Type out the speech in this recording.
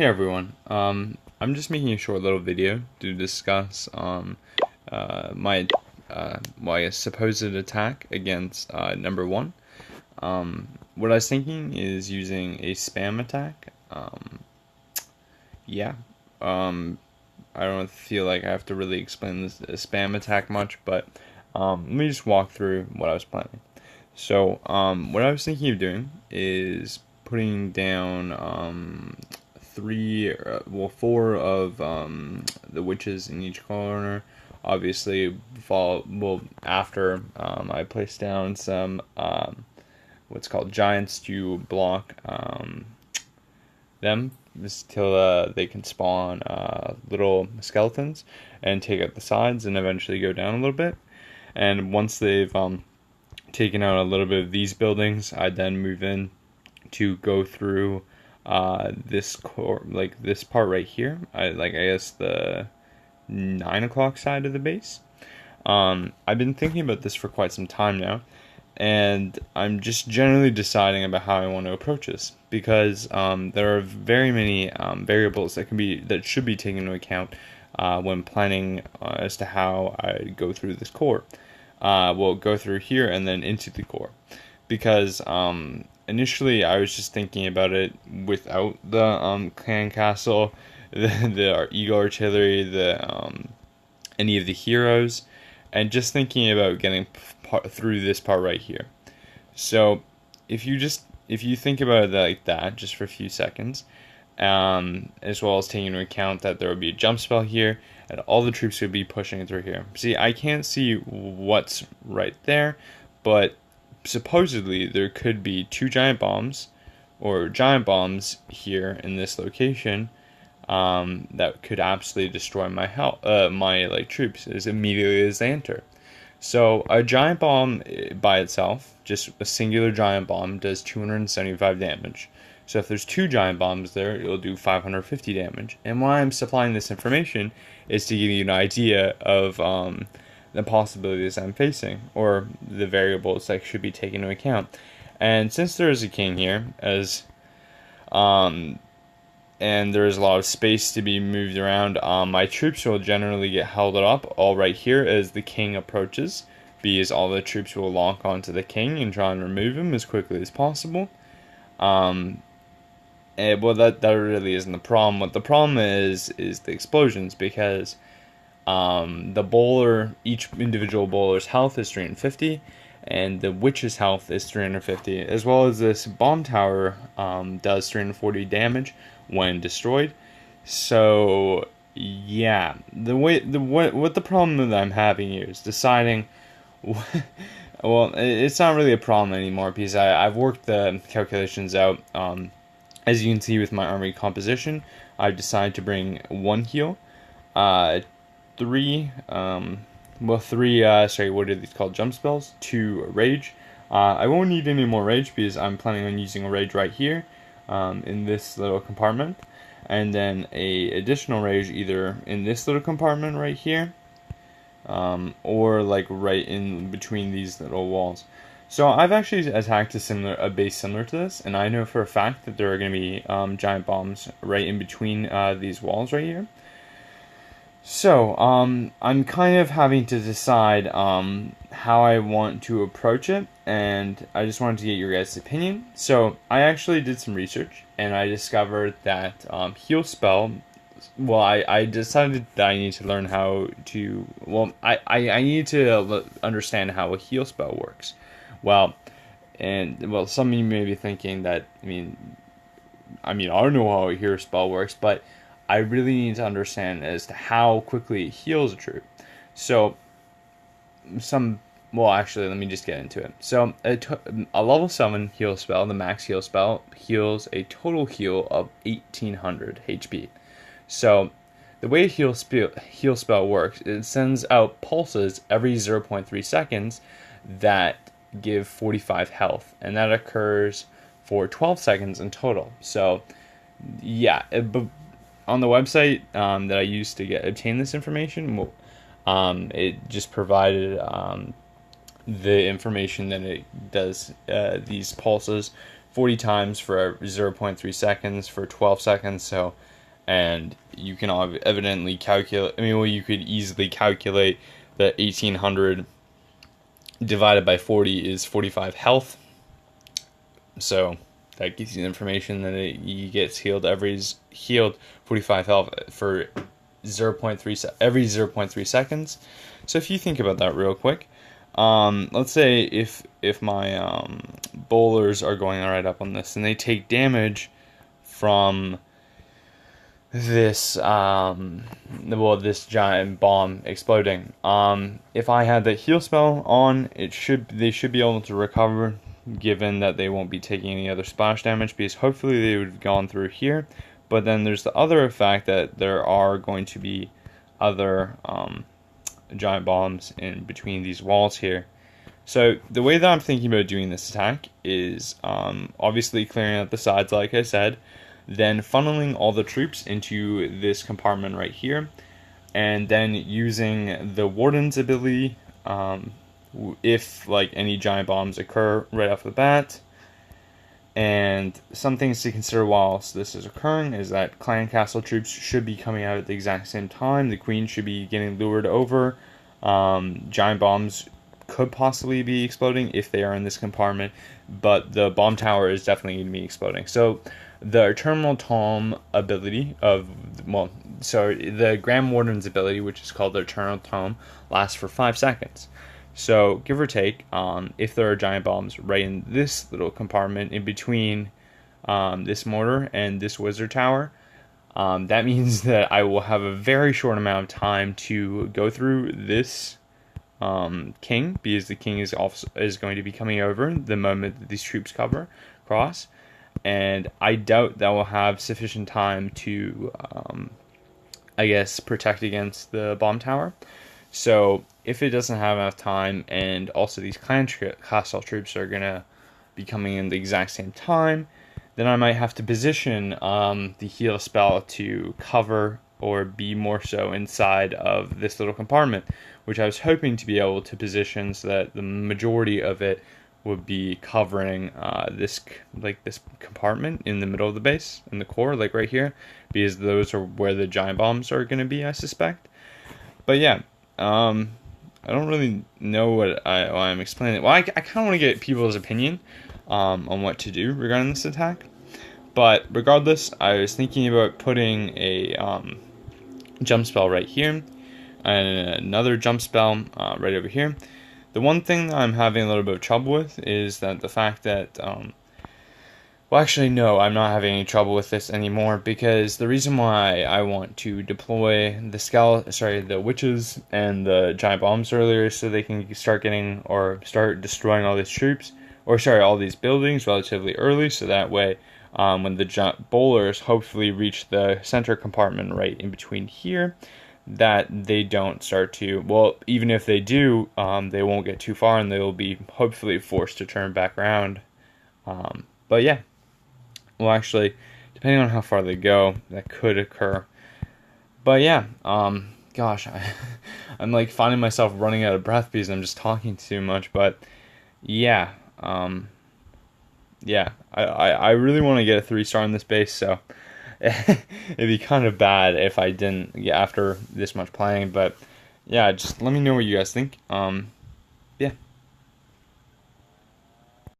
Hey everyone. I'm just making a short little video to discuss my supposed attack against number one. What I was thinking is using a spam attack. Yeah. Um, I don't feel like I have to really explain this spam attack much, but let me just walk through what I was planning. So, what I was thinking of doing is putting down four of the witches in each corner. Obviously, after I place down some what's called giants to block them till they can spawn little skeletons and take out the sides and eventually go down a little bit. And once they've taken out a little bit of these buildings, I then move in to go through this part right here. I guess the 9 o'clock side of the base. I've been thinking about this for quite some time now, and I'm just generally deciding about how I want to approach this because there are very many variables that should be taken into account when planning as to how I go through this core. We'll go through here and then into the core, because initially I was just thinking about it without the clan castle, the eagle artillery, the any of the heroes, and just thinking about getting through this part right here. So if you think about it like that, just for a few seconds, as well as taking into account that there will be a jump spell here, and all the troops would be pushing through here. See, I can't see what's right there, but supposedly there could be two giant bombs, or giant bombs here in this location, that could absolutely destroy my troops as immediately as they enter. So a giant bomb by itself, just a singular giant bomb, does 275 damage. So if there's two giant bombs there, it'll do 550 damage. And why I'm supplying this information is to give you an idea of the possibilities I'm facing, or the variables that should be taken into account. And since there is a king here, and there is a lot of space to be moved around, my troops will generally get held up all right here as the king approaches, because all the troops will lock onto the king and try and remove him as quickly as possible. That really isn't the problem. What the problem is the explosions, because each individual bowler's health is 350, and the witch's health is 350, as well as this bomb tower does 340 damage when destroyed. So yeah, what the problem that I'm having here is deciding. Well, it's not really a problem anymore, because I've worked the calculations out. As you can see with my army composition, I've decided to bring one heal, three, what are these called, jump spells, 2 rage. I won't need any more rage because I'm planning on using a rage right here, in this little compartment, and then a additional rage either in this little compartment right here, or like right in between these little walls. So I've actually attacked a base similar to this, and I know for a fact that there are going to be giant bombs right in between these walls right here. So I'm kind of having to decide how I want to approach it, and I just wanted to get your guys' opinion. So I actually did some research, and I discovered that heal spell. Well, I decided that I need to learn how to. Well, I need to understand how a heal spell works. Well, some of you may be thinking that, I don't know how a heal spell works, but I really need to understand as to how quickly it heals a troop. So, actually, let me just get into it. So, a level 7 heal spell, the max heal spell, heals a total heal of 1800 HP. So, the way a heal spell works, it sends out pulses every 0.3 seconds that give 45 health, and that occurs for 12 seconds in total. So, yeah, on the website that I used to obtain this information, it just provided the information that it does these pulses 40 times for 0.3 seconds for 12 seconds. So, and you can evidently calculate. I mean, well, you could easily calculate that 1800 divided by 40 is 45 health. So that gives you the information that he gets healed 45 health for 0.3 every 0.3 seconds. So if you think about that real quick, let's say if my bowlers are going right up on this and they take damage from this this giant bomb exploding. If I had the heal spell on, they should be able to recover, given that they won't be taking any other splash damage, because hopefully they would have gone through here. But then there's the other effect that there are going to be other giant bombs in between these walls here. So the way that I'm thinking about doing this attack is obviously clearing out the sides, like I said, then funneling all the troops into this compartment right here, and then using the Warden's ability if like any giant bombs occur right off the bat. And some things to consider whilst this is occurring is that clan castle troops should be coming out at the exact same time. The queen should be getting lured over. Giant bombs could possibly be exploding if they are in this compartment, but the bomb tower is definitely going to be exploding. So the Eternal Tome ability the Grand Warden's ability, which is called the Eternal Tome, lasts for 5 seconds. So give or take, if there are giant bombs right in this little compartment in between this mortar and this wizard tower, that means that I will have a very short amount of time to go through this king, because the king is going to be coming over the moment that these troops cross, and I doubt that we'll have sufficient time to protect against the bomb tower. So if it doesn't have enough time, and also these clan castle troops are gonna be coming in the exact same time, then I might have to position the heal spell to cover or be more so inside of this little compartment, which I was hoping to be able to position so that the majority of it would be covering this compartment in the middle of the base, in the core, like right here, because those are where the giant bombs are going to be, I suspect. But yeah, I don't really know what I'm explaining. Well, I kind of want to get people's opinion on what to do regarding this attack. But regardless, I was thinking about putting a jump spell right here, and another jump spell right over here. The one thing that I'm having a little bit of trouble with is that the fact that, well, actually, no, I'm not having any trouble with this anymore, because the reason why I want to deploy the witches and the giant bombs earlier is so they can start destroying all these troops, all these buildings relatively early, so that way, when the bowlers hopefully reach the center compartment right in between here, that they don't start to, well, even if they do, they won't get too far, and they will be hopefully forced to turn back around. But yeah, well, actually, depending on how far they go, that could occur. But yeah, gosh, I'm like finding myself running out of breath because I'm just talking too much. But yeah, I really want to get a 3-star in this base, so it'd be kind of bad if I didn't after this much playing. But yeah, just let me know what you guys think.